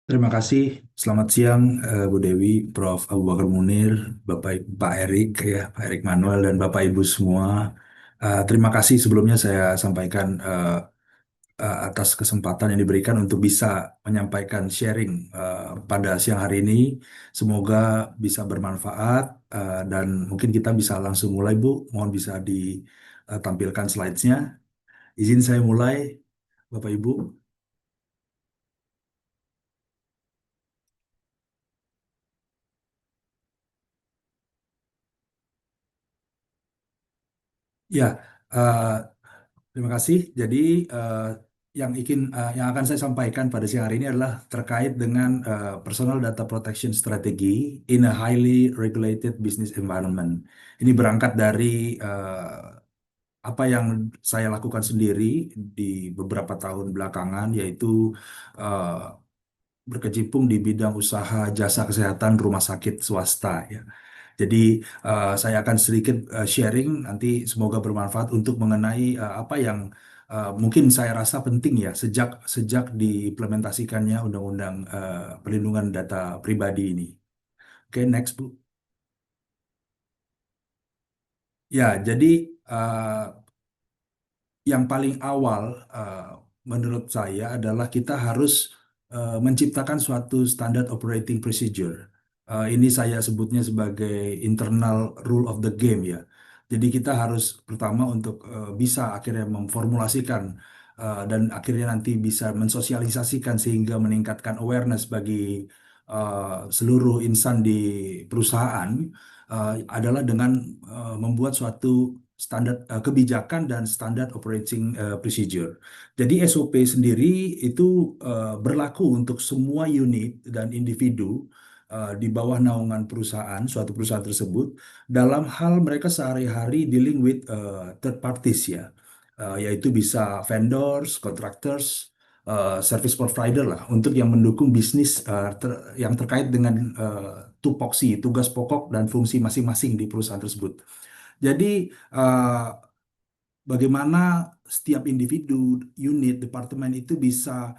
Terima kasih. Selamat siang, Bu Dewi, Prof. Abu Bakar Munir, Pak Erik, ya, Pak Erik Manuel, dan Bapak Ibu semua. Terima kasih sebelumnya saya sampaikan atas kesempatan yang diberikan untuk bisa menyampaikan sharing pada siang hari ini. Semoga bisa bermanfaat dan mungkin kita bisa langsung mulai, Bu. Mohon bisa ditampilkan slides-nya. Izin saya mulai, Bapak Ibu. Ya, eh, terima kasih. Jadi yang akan saya sampaikan pada siang hari ini adalah terkait dengan personal data protection strategy in a highly regulated business environment. Ini berangkat dari apa yang saya lakukan sendiri di beberapa tahun belakangan, yaitu eh, berkecimpung di bidang usaha jasa kesehatan rumah sakit swasta, ya. Jadi saya akan sedikit sharing nanti semoga bermanfaat untuk mengenai apa yang mungkin saya rasa penting ya sejak sejak diimplementasikannya Undang-Undang Perlindungan Data Pribadi ini. Oke, next Bu. Ya, jadi uh, yang paling awal menurut saya adalah kita harus menciptakan suatu standard operating procedure. Ini saya sebutnya sebagai internal rule of the game, ya. Jadi kita harus pertama untuk bisa akhirnya memformulasikan dan akhirnya nanti bisa mensosialisasikan sehingga meningkatkan awareness bagi seluruh insan di perusahaan adalah dengan membuat suatu standar kebijakan dan standar operating procedure. Jadi SOP sendiri itu berlaku untuk semua unit dan individu di bawah naungan perusahaan, suatu perusahaan tersebut, dalam hal mereka sehari-hari dealing with third parties, ya. Yaitu bisa vendors, contractors, service provider lah untuk yang mendukung bisnis yang terkait dengan tupoksi, tugas pokok dan fungsi masing-masing di perusahaan tersebut. Jadi eh, bagaimana setiap individu, unit, departemen itu bisa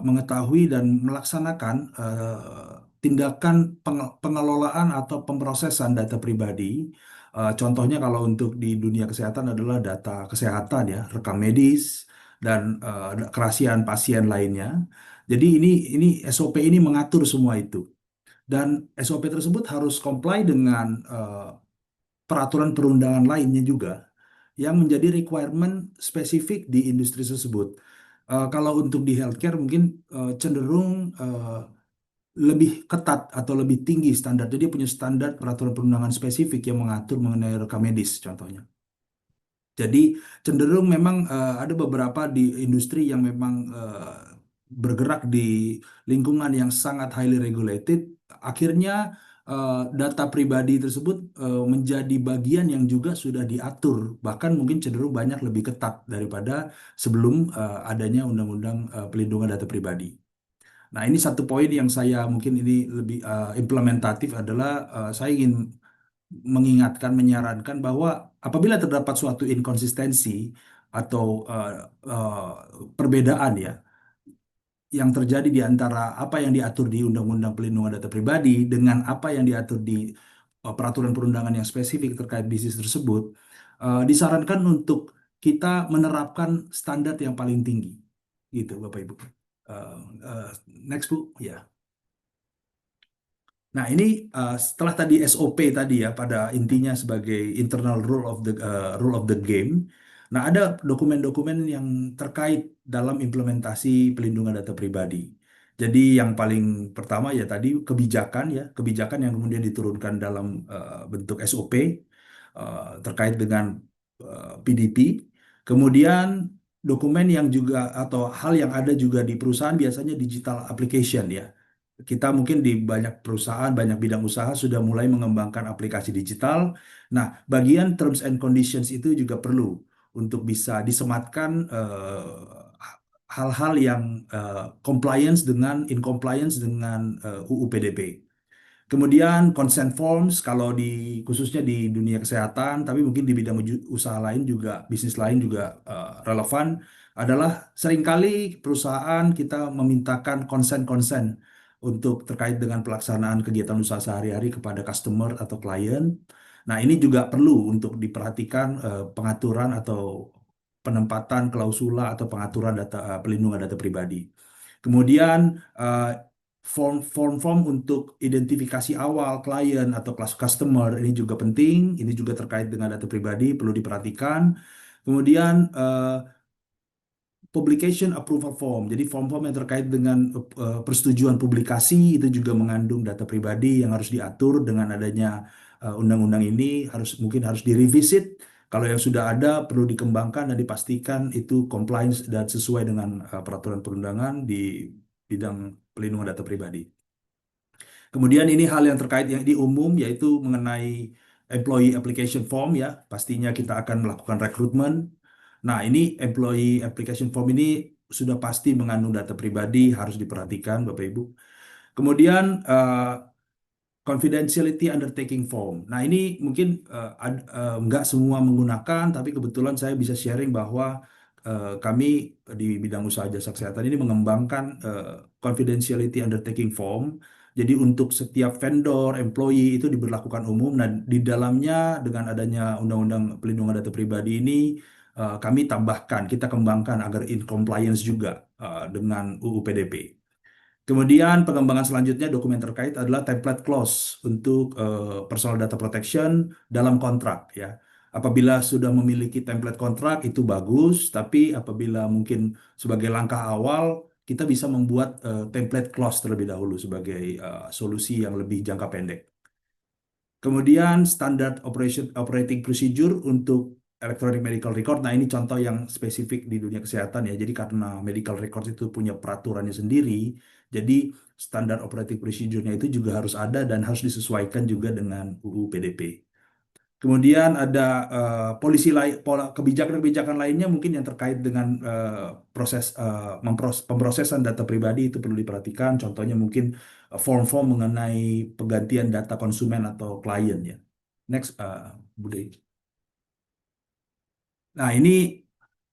mengetahui dan melaksanakan tindakan pengelolaan atau pemrosesan data pribadi. Contohnya kalau untuk di dunia kesehatan adalah data kesehatan, ya, rekam medis dan kerahasiaan pasien lainnya. Jadi ini SOP ini mengatur semua itu. Dan SOP tersebut harus comply dengan peraturan perundangan lainnya juga yang menjadi requirement spesifik di industri tersebut. Kalau untuk di healthcare mungkin cenderung lebih ketat atau lebih tinggi standar. Jadi dia punya standar peraturan perundangan spesifik yang mengatur mengenai rekam medis contohnya. Jadi cenderung memang ada beberapa di industri yang memang bergerak di lingkungan yang sangat highly regulated. Akhirnya data pribadi tersebut menjadi bagian yang juga sudah diatur, bahkan mungkin cenderung banyak lebih ketat daripada sebelum adanya Undang-Undang Pelindungan Data Pribadi. Nah, ini satu poin yang saya mungkin ini lebih implementatif adalah saya ingin mengingatkan, menyarankan bahwa apabila terdapat suatu inkonsistensi atau eh, perbedaan, ya, yang terjadi di antara apa yang diatur di Undang-Undang Pelindungan Data Pribadi dengan apa yang diatur di peraturan perundangan yang spesifik terkait bisnis tersebut, disarankan untuk kita menerapkan standar yang paling tinggi, gitu, Bapak Ibu. Eh, eh, Next, Bu, ya. Nah, ini setelah tadi SOP tadi, ya, pada intinya sebagai internal rule of the game. Nah, ada dokumen-dokumen yang terkait dalam implementasi pelindungan data pribadi. Jadi yang paling pertama ya tadi kebijakan, ya, kebijakan yang kemudian diturunkan dalam bentuk SOP terkait dengan PDP. Kemudian dokumen yang juga atau hal yang ada juga di perusahaan biasanya digital application, ya. Kita mungkin di banyak perusahaan, banyak bidang usaha sudah mulai mengembangkan aplikasi digital. Nah, bagian terms and conditions itu juga perlu untuk bisa disematkan hal-hal yang compliance dengan in compliance dengan UU PDP. Kemudian consent forms kalau di khususnya di dunia kesehatan, tapi mungkin di bidang usaha lain juga, bisnis lain juga relevan adalah seringkali perusahaan kita memintakan konsen-konsen untuk terkait dengan pelaksanaan kegiatan usaha sehari-hari kepada customer atau klien. Nah, ini juga perlu untuk diperhatikan pengaturan atau penempatan klausula atau pengaturan data pelindungan data pribadi. Kemudian eh, form-form untuk identifikasi awal klien atau kelas customer ini juga penting. Ini juga terkait dengan data pribadi perlu diperhatikan. Kemudian publication approval form. Jadi form-form yang terkait dengan persetujuan publikasi itu juga mengandung data pribadi yang harus diatur dengan adanya undang-undang ini mungkin harus direvisit. Kalau yang sudah ada perlu dikembangkan dan dipastikan itu compliance dan sesuai dengan peraturan perundangan di bidang pelindungan data pribadi. Kemudian ini hal yang terkait yang di umum yaitu mengenai employee application form ya. Pastinya kita akan melakukan rekrutmen. Nah, ini employee application form ini sudah pasti mengandung data pribadi harus diperhatikan Bapak Ibu. Kemudian confidentiality undertaking form. Nah, ini mungkin nggak semua menggunakan, tapi kebetulan saya bisa sharing bahwa kami di bidang usaha jasa kesehatan ini mengembangkan confidentiality undertaking form. Jadi untuk setiap vendor, employee itu diberlakukan umum. Nah, di dalamnya dengan adanya Undang-Undang Pelindungan Data Pribadi ini, kami tambahkan, kita kembangkan agar in compliance juga dengan UU PDP. Kemudian pengembangan selanjutnya dokumen terkait adalah template clause untuk personal data protection dalam kontrak ya. Apabila sudah memiliki template kontrak itu bagus, tapi apabila mungkin sebagai langkah awal kita bisa membuat template clause terlebih dahulu sebagai solusi yang lebih jangka pendek. Kemudian standar operating procedure untuk electronic medical record. Nah, ini contoh yang spesifik di dunia kesehatan ya. Jadi karena medical record itu punya peraturannya sendiri, jadi standar operating procedure-nya itu juga harus ada dan harus disesuaikan juga dengan UU PDP. Kemudian ada polisi lain, kebijakan-kebijakan lainnya mungkin yang terkait dengan proses pemrosesan data pribadi itu perlu diperhatikan. Contohnya mungkin form-form mengenai penggantian data konsumen atau klien ya. Next, Bude. Nah, ini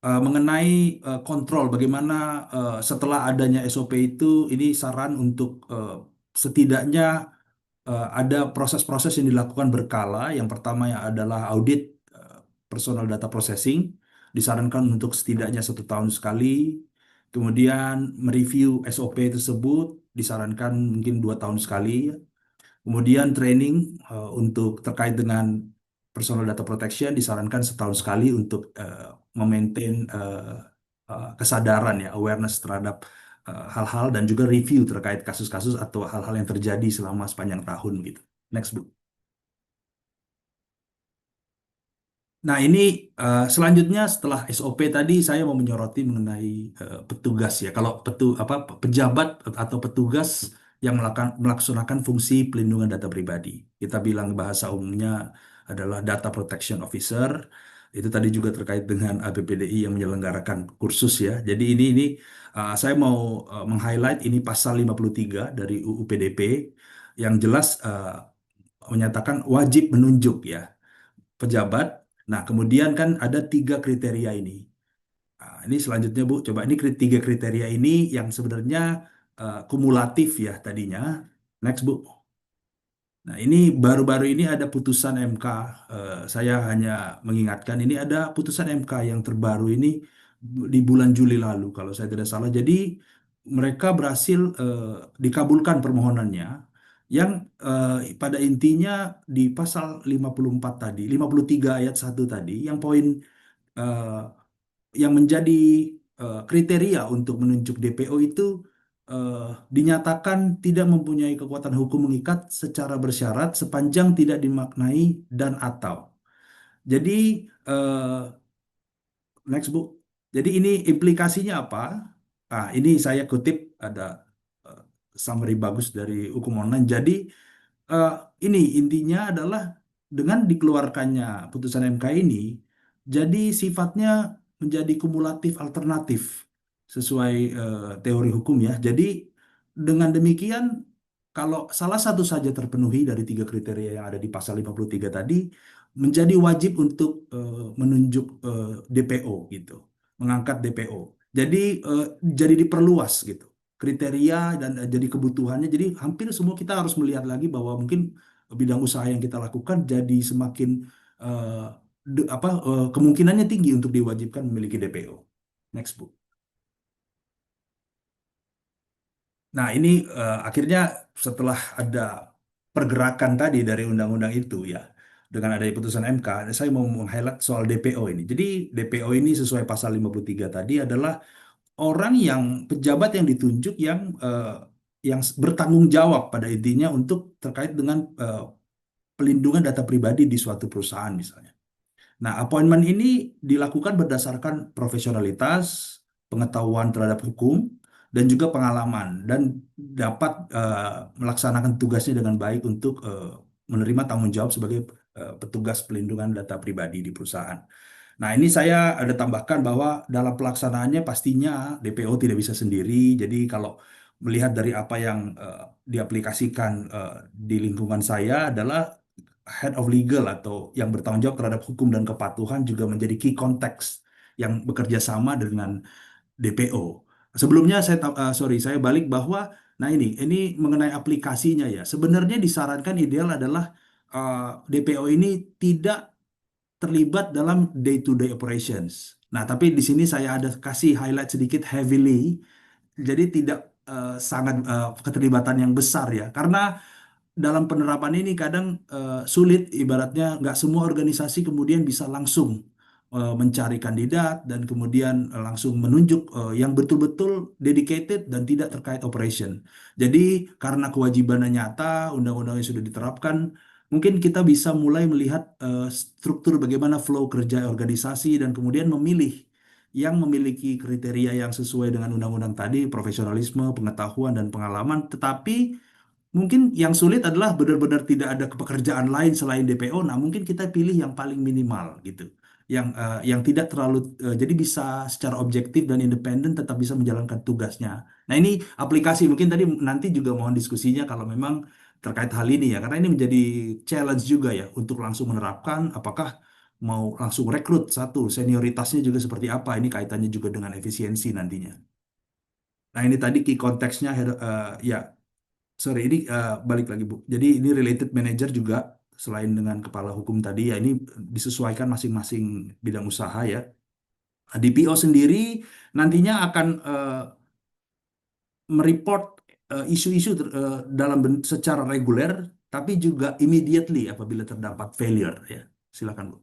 mengenai kontrol bagaimana setelah adanya SOP itu, ini saran untuk setidaknya ada proses-proses yang dilakukan berkala. Yang pertama yang adalah audit eh, personal data processing, disarankan untuk setidaknya 1 tahun sekali. Kemudian mereview SOP tersebut, disarankan mungkin 2 tahun sekali. Kemudian training untuk terkait dengan personal data protection disarankan 1 tahun sekali untuk memaintain kesadaran ya, awareness terhadap hal-hal dan juga review terkait kasus-kasus atau hal-hal yang terjadi selama sepanjang tahun gitu. Next, Bu. Nah, ini selanjutnya setelah SOP tadi saya mau menyoroti mengenai petugas ya. Kalau pejabat atau petugas yang melaksanakan fungsi pelindungan data pribadi. Kita bilang bahasa umumnya adalah Data Protection Officer. Itu tadi juga terkait dengan APPDI yang menyelenggarakan kursus ya. Jadi ini saya mau meng-highlight ini pasal 53 dari UU PDP yang jelas menyatakan wajib menunjuk ya pejabat. Nah, kemudian kan ada 3 kriteria ini. Nah, ini selanjutnya Bu, coba ini 3 kriteria ini yang sebenarnya kumulatif ya tadinya. Next Bu. Nah, ini baru-baru ini ada putusan MK. Saya hanya mengingatkan ini ada putusan MK yang terbaru ini di bulan Juli lalu kalau saya tidak salah. Jadi mereka berhasil dikabulkan permohonannya yang pada intinya di pasal 54 tadi, 53 ayat 1 tadi, yang poin eh, yang menjadi kriteria untuk menunjuk DPO itu eh, dinyatakan tidak mempunyai kekuatan hukum mengikat secara bersyarat sepanjang tidak dimaknai dan atau. Jadi eh, next Bu. Jadi ini implikasinya apa? Ah, ini saya kutip ada eh, summary bagus dari hukum online. Jadi eh, ini intinya adalah dengan dikeluarkannya putusan MK ini, jadi sifatnya menjadi kumulatif alternatif sesuai teori hukum ya. Jadi dengan demikian, kalau salah satu saja terpenuhi dari 3 kriteria yang ada di pasal 53 tadi, menjadi wajib untuk menunjuk DPO gitu, mengangkat DPO. Jadi jadi diperluas gitu. kriteria dan jadi kebutuhannya. Jadi hampir semua kita harus melihat lagi bahwa mungkin bidang usaha yang kita lakukan jadi semakin eh, kemungkinannya tinggi untuk diwajibkan memiliki DPO. Next, Bu. Nah, ini akhirnya setelah ada pergerakan tadi dari undang-undang itu ya, dengan adanya putusan MK, saya mau meng-highlight soal DPO ini. Jadi DPO ini sesuai pasal 53 tadi adalah orang yang pejabat yang ditunjuk yang bertanggung jawab pada intinya untuk terkait dengan pelindungan data pribadi di suatu perusahaan misalnya. Nah, appointment ini dilakukan berdasarkan profesionalitas, pengetahuan terhadap hukum, dan juga pengalaman, dan dapat melaksanakan tugasnya dengan baik untuk menerima tanggung jawab sebagai petugas pelindungan data pribadi di perusahaan. Nah, ini saya ada tambahkan bahwa dalam pelaksanaannya pastinya DPO tidak bisa sendiri. Jadi kalau melihat dari apa yang diaplikasikan di lingkungan saya adalah head of legal atau yang bertanggung jawab terhadap hukum dan kepatuhan juga menjadi key context yang bekerja sama dengan DPO. Sebelumnya saya balik bahwa nah ini mengenai aplikasinya ya. Sebenarnya disarankan ideal adalah DPO ini tidak terlibat dalam day-to-day operations. Nah, tapi di sini saya ada kasih highlight sedikit heavily, jadi tidak sangat keterlibatan yang besar ya, karena dalam penerapan ini kadang sulit, ibaratnya nggak semua organisasi kemudian bisa langsung mencari kandidat dan kemudian langsung menunjuk yang betul-betul dedicated dan tidak terkait operation. Jadi karena kewajibannya nyata, undang-undang yang sudah diterapkan, mungkin kita bisa mulai melihat struktur bagaimana flow kerja organisasi dan kemudian memilih yang memiliki kriteria yang sesuai dengan undang-undang tadi, profesionalisme, pengetahuan, dan pengalaman, tetapi mungkin yang sulit adalah benar-benar tidak ada pekerjaan lain selain DPO. Nah, mungkin kita pilih yang paling minimal gitu. Yang tidak terlalu jadi bisa secara objektif dan independen tetap bisa menjalankan tugasnya. Nah, ini aplikasi mungkin tadi nanti juga mohon diskusinya kalau memang terkait hal ini ya. Karena ini menjadi challenge juga ya untuk langsung menerapkan apakah mau langsung rekrut satu senioritasnya juga seperti apa. Ini kaitannya juga dengan efisiensi nantinya. Nah, ini tadi key konteksnya ya. Sorry, ini balik lagi Bu. Jadi ini related manager juga selain dengan kepala hukum tadi ya ini disesuaikan masing-masing bidang usaha ya. DPO sendiri nantinya akan mereport isu-isu secara reguler tapi juga immediately apabila terdapat failure ya. Silakan Bu.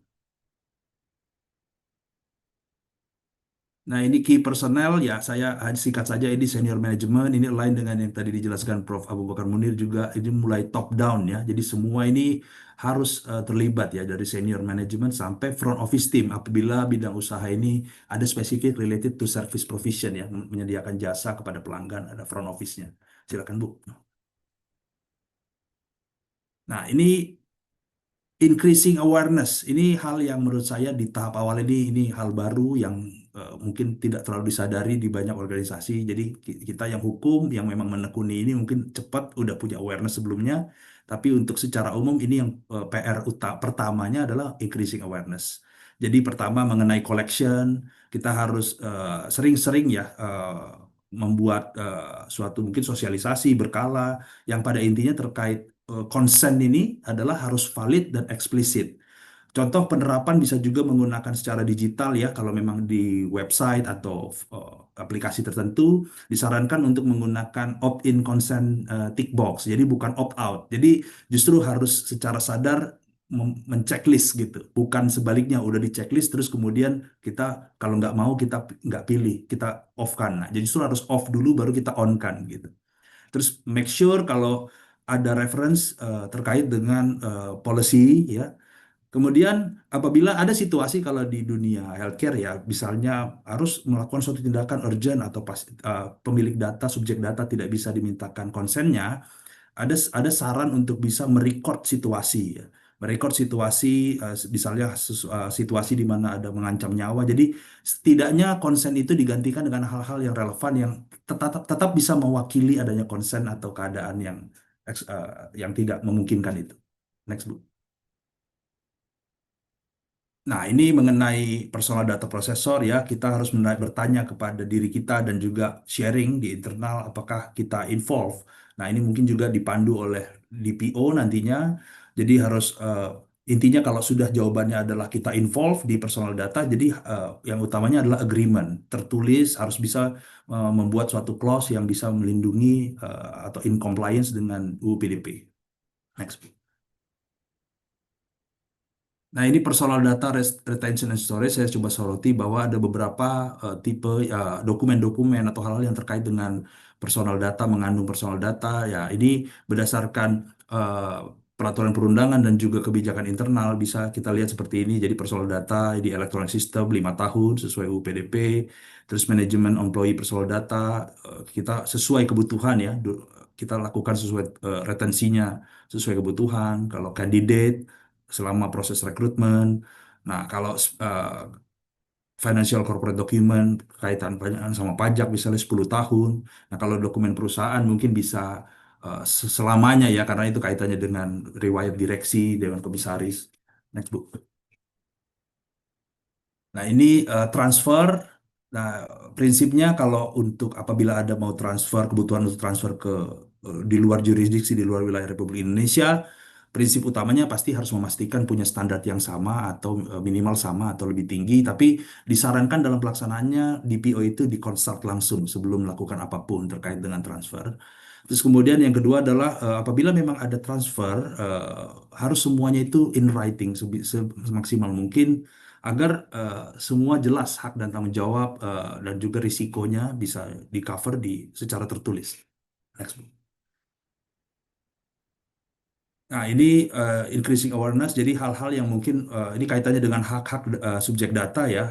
Nah, ini key personnel ya, saya singkat saja ini senior management, ini lain dengan yang tadi dijelaskan Prof. Abu Bakar Munir juga ini mulai top down ya. Jadi semua ini harus terlibat ya dari senior management sampai front office team apabila bidang usaha ini ada spesifik related to service provision ya, menyediakan jasa kepada pelanggan, ada front office-nya. Silakan Bu. Nah, ini increasing awareness ini hal yang menurut saya di tahap awal ini hal baru yang mungkin tidak terlalu disadari di banyak organisasi. Jadi kita yang hukum yang memang menekuni ini mungkin cepat udah punya awareness sebelumnya, tapi untuk secara umum ini yang PR pertamanya adalah increasing awareness. Jadi pertama mengenai collection kita harus sering-sering ya membuat suatu mungkin sosialisasi berkala yang pada intinya terkait consent ini adalah harus valid dan eksplisit. Contoh penerapan bisa juga menggunakan secara digital ya, kalau memang di website atau aplikasi tertentu disarankan untuk menggunakan opt-in consent tick box, jadi bukan opt-out. Jadi justru harus secara sadar menceklis gitu, bukan sebaliknya udah diceklis terus kemudian kita kalau nggak mau kita nggak pilih, kita off kan. Nah, jadi justru harus off dulu baru kita on kan gitu. Terus make sure kalau ada reference terkait dengan policy ya. Kemudian apabila ada situasi kalau di dunia healthcare ya, misalnya harus melakukan suatu tindakan urgent atau pemilik data, subjek data tidak bisa dimintakan konsennya, ada saran untuk bisa merecord situasi ya. Merecord situasi misalnya situasi di mana ada mengancam nyawa. Jadi setidaknya konsen itu digantikan dengan hal-hal yang relevan yang tetap bisa mewakili adanya konsen atau keadaan yang tidak memungkinkan itu. Next, Bu. Nah, ini mengenai personal data processor ya, kita harus bertanya kepada diri kita dan juga sharing di internal apakah kita involve. Nah, ini mungkin juga dipandu oleh DPO nantinya. Jadi harus intinya kalau sudah jawabannya adalah kita involve di personal data, jadi yang utamanya adalah agreement tertulis harus bisa membuat suatu clause yang bisa melindungi atau in compliance dengan UU PDP. Next. Nah, ini personal data retention and storage saya coba soroti bahwa ada beberapa tipe dokumen-dokumen atau hal-hal yang terkait dengan personal data, mengandung personal data. Ya, ini berdasarkan peraturan perundangan dan juga kebijakan internal bisa kita lihat seperti ini. Jadi personal data di electronic system 5 tahun sesuai UU PDP. Terus manajemen employee personal data kita sesuai kebutuhan ya. Kita lakukan sesuai retensinya sesuai kebutuhan. Kalau candidate selama proses rekrutmen. Nah, kalau financial corporate document kaitan sama pajak misalnya 10 tahun. Nah, kalau dokumen perusahaan mungkin bisa selamanya ya karena itu kaitannya dengan riwayat direksi, dewan komisaris. Next, Bu. Nah, ini transfer. Nah, prinsipnya kalau untuk apabila ada mau transfer, kebutuhan untuk transfer ke di luar jurisdiksi, di luar wilayah Republik Indonesia, prinsip utamanya pasti harus memastikan punya standar yang sama atau minimal sama atau lebih tinggi. Tapi disarankan dalam pelaksanaannya DPO itu dikonsult langsung sebelum melakukan apapun terkait dengan transfer. Terus kemudian yang kedua adalah apabila memang ada transfer, harus semuanya itu in writing semaksimal mungkin agar semua jelas hak dan tanggung jawab dan juga risikonya bisa di cover secara tertulis. Next. Nah, ini increasing awareness, jadi hal-hal yang mungkin ini kaitannya dengan hak-hak subjek data ya,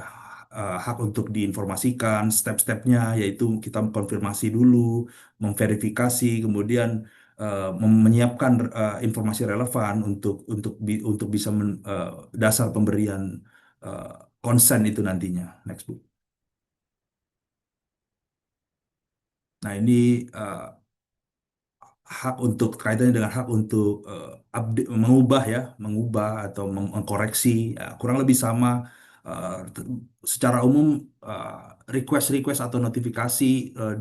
hak untuk diinformasikan, step-stepnya, yaitu kita konfirmasi dulu, memverifikasi, kemudian menyiapkan informasi relevan untuk bisa dasar pemberian eh, consent itu nantinya. Next, Bu. Nah, ini eh, hak untuk kaitannya dengan hak untuk mengubah ya, mengubah atau mengkoreksi ya, kurang lebih sama secara umum eh, request-request atau notifikasi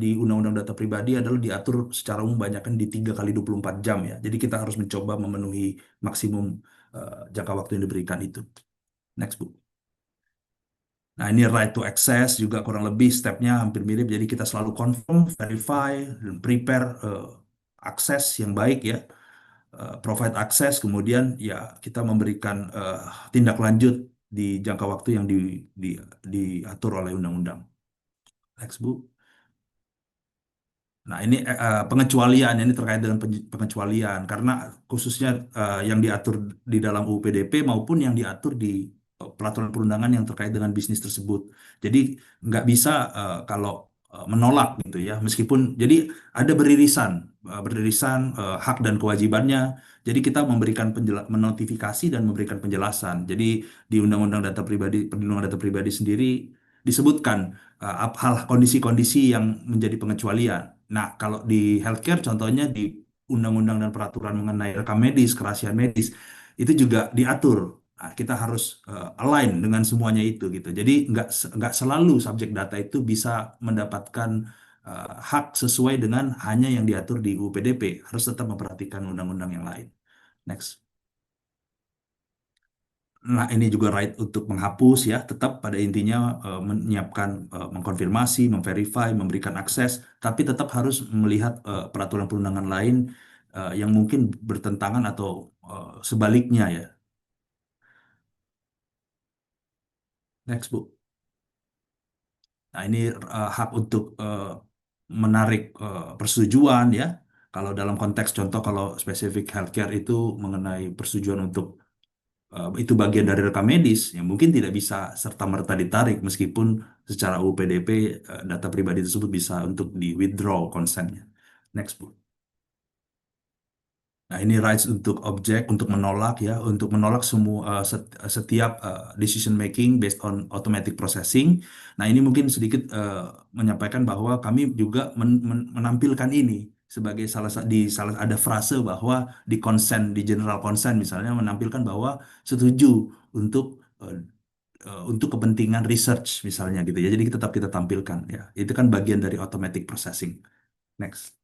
di Undang-Undang Data Pribadi adalah diatur secara umum banyak kan di 3 kali 24 jam ya. Jadi kita harus mencoba memenuhi maksimum jangka waktu yang diberikan itu. Next, Bu. Nah, ini right to access juga kurang lebih stepnya hampir mirip. Jadi kita selalu confirm, verify, dan prepare akses yang baik ya, provide akses, kemudian ya kita memberikan tindak lanjut di jangka waktu yang di- diatur oleh undang-undang. Next, Bu. Nah, ini pengecualian ini terkait dengan pengecualian karena khususnya yang diatur di dalam UU PDP maupun yang diatur di peraturan perundangan yang terkait dengan bisnis tersebut. Jadi nggak bisa kalau menolak gitu ya, meskipun jadi ada beririsan hak dan kewajibannya. Jadi kita memberikan menotifikasi dan memberikan penjelasan. Jadi di Undang-Undang Data Pribadi, Perlindungan Data Pribadi sendiri disebutkan hal kondisi-kondisi yang menjadi pengecualian. Nah, kalau di healthcare contohnya di undang-undang dan peraturan mengenai rekam medis, kerahasiaan medis, itu juga diatur. Nah, kita harus align dengan semuanya itu gitu. Jadi nggak selalu subjek data itu bisa mendapatkan hak sesuai dengan hanya yang diatur di UU PDP. Harus tetap memperhatikan undang-undang yang lain. Next. Nah, ini juga right untuk menghapus ya, tetap pada intinya menyiapkan, mengkonfirmasi, memverify, memberikan akses, tapi tetap harus melihat peraturan perundangan lain yang mungkin bertentangan atau sebaliknya ya. Next, Bu. Nah, ini hak untuk menarik persetujuan ya. Kalau dalam konteks contoh kalau spesifik healthcare itu mengenai persetujuan untuk itu bagian dari rekam medis yang mungkin tidak bisa serta-merta ditarik meskipun secara UU PDP data pribadi tersebut bisa untuk di withdraw consentnya. Next, Bu. Nah, ini rights untuk objek untuk menolak ya, untuk menolak semua setiap decision making based on automatic processing. Nah, ini mungkin sedikit menyampaikan bahwa kami juga menampilkan ini sebagai salah ada frase bahwa di consent di general consent misalnya menampilkan bahwa setuju untuk untuk kepentingan research misalnya gitu ya. Jadi tetap kita tampilkan ya. Itu kan bagian dari automatic processing. Next.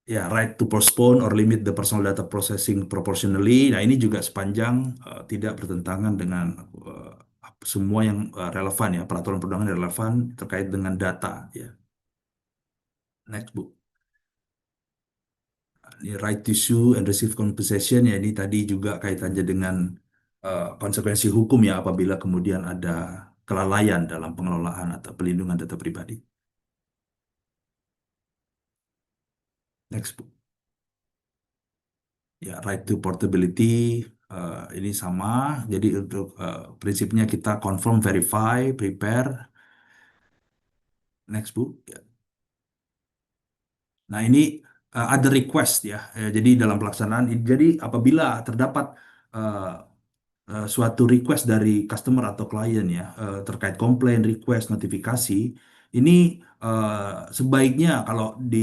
Ya, right to postpone or limit the personal data processing proportionally. Nah, ini juga sepanjang tidak bertentangan dengan semua yang relevan ya, peraturan perundangan yang relevan terkait dengan data ya. Next, Bu. Ini right to sue and receive compensation ya, ini tadi juga kaitannya dengan konsekuensi hukum ya apabila kemudian ada kelalaian dalam pengelolaan atau pelindungan data pribadi. Next, Bu. Ya, right to portability ini sama. Jadi untuk prinsipnya kita confirm, verify, prepare. Next, Bu. Ya. Nah, ini ada request ya. Jadi dalam pelaksanaan, jadi apabila terdapat eh, suatu request dari customer atau klien ya terkait komplain, request, notifikasi, ini sebaiknya kalau di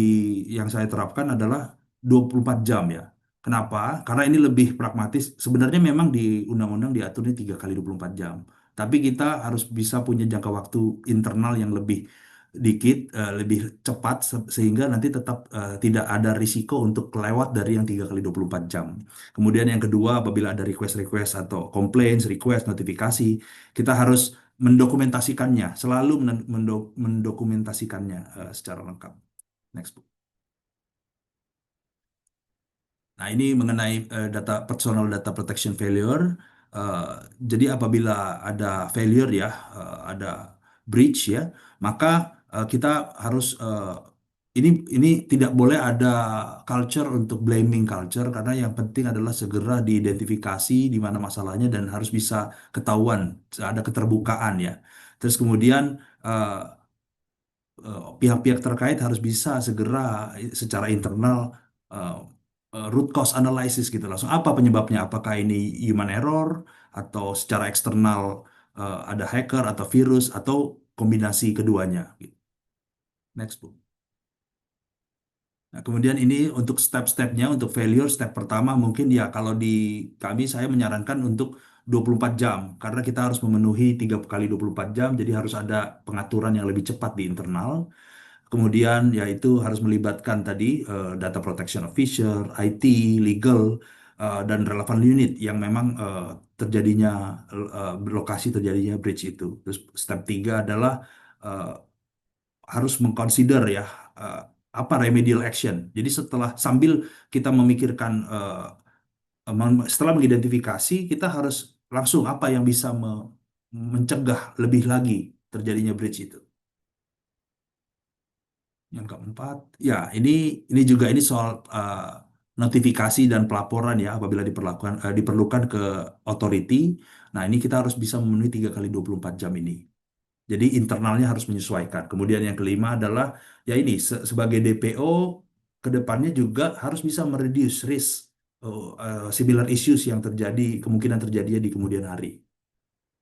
yang saya terapkan adalah 24 jam ya. Kenapa? Karena ini lebih pragmatis. Sebenarnya memang di undang-undang diaturnya 3 kali 24 jam. Tapi kita harus bisa punya jangka waktu internal yang lebih dikit, lebih cepat sehingga nanti tetap tidak ada risiko untuk kelewat dari yang 3 kali 24 jam. Kemudian yang kedua, apabila ada request-request atau complaints, request, notifikasi, kita harus mendokumentasikannya, selalu mendokumentasikannya secara lengkap. Next, Bu. Nah, ini mengenai personal data protection failure. Eh, jadi apabila ada failure ya, ada breach ya, maka kita harus ini tidak boleh ada culture untuk blaming culture karena yang penting adalah segera diidentifikasi di mana masalahnya dan harus bisa ketahuan, ada keterbukaan ya. Terus kemudian eh, pihak-pihak terkait harus bisa segera secara internal eh, root cause analysis gitu langsung apa penyebabnya apakah ini human error atau secara eksternal ada hacker atau virus atau kombinasi keduanya gitu. Next, Bu. Nah, kemudian ini untuk step-stepnya, untuk failure, step pertama mungkin ya kalau di kami saya menyarankan untuk 24 jam karena kita harus memenuhi 3 kali 24 jam jadi harus ada pengaturan yang lebih cepat di internal. Kemudian yaitu harus melibatkan tadi data protection officer, IT, legal, dan relevan unit yang memang terjadinya lokasi terjadinya breach itu. Terus step 3 adalah eh, harus mengconsider ya eh, apa remedial action. Jadi setelah sambil kita memikirkan setelah mengidentifikasi kita harus langsung apa yang bisa mencegah lebih lagi terjadinya breach itu. Yang keempat, ya ini juga ini soal notifikasi dan pelaporan ya apabila diperlukan ke authority. Nah, ini kita harus bisa memenuhi 3 kali 24 jam ini. Jadi internalnya harus menyesuaikan. Kemudian yang kelima adalah ya ini sebagai DPO ke depannya juga harus bisa mereduce risk similar issues yang terjadi kemungkinan terjadinya di kemudian hari.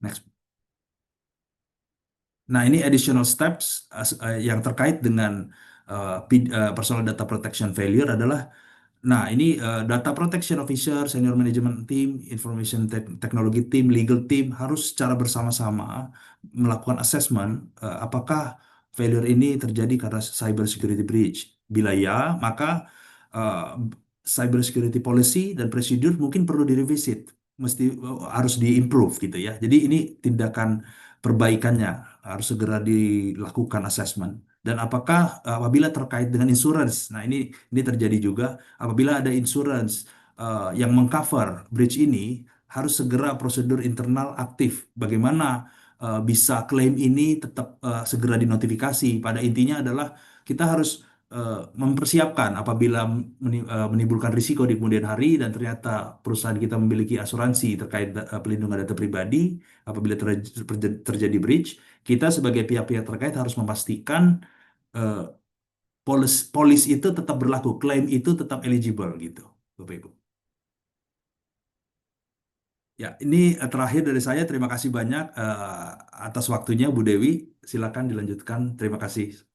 Next. Nah, ini additional steps yang terkait dengan personal data protection failure adalah nah, ini data protection officer, senior management team, information technology team, legal team harus secara bersama-sama melakukan assessment apakah failure ini terjadi karena cyber security breach. Bila ya, maka uh, cyber security policy dan prosedur mungkin perlu direvisit, mesti harus diimprove gitu ya. Jadi ini tindakan perbaikannya harus segera dilakukan assessment. Dan apakah apabila terkait dengan insurance, nah ini terjadi juga apabila ada insurance yang mengcover breach ini harus segera prosedur internal aktif. Bagaimana bisa klaim ini tetap segera dinotifikasi. Pada intinya adalah kita harus mempersiapkan apabila menimbulkan risiko di kemudian hari dan ternyata perusahaan kita memiliki asuransi terkait pelindungan data pribadi apabila terjadi breach, kita sebagai pihak-pihak terkait harus memastikan eh, polis itu tetap berlaku, klaim itu tetap eligible gitu, Bapak Ibu. Ya, ini terakhir dari saya. Terima kasih banyak atas waktunya, Bu Dewi. Silakan dilanjutkan. Terima kasih.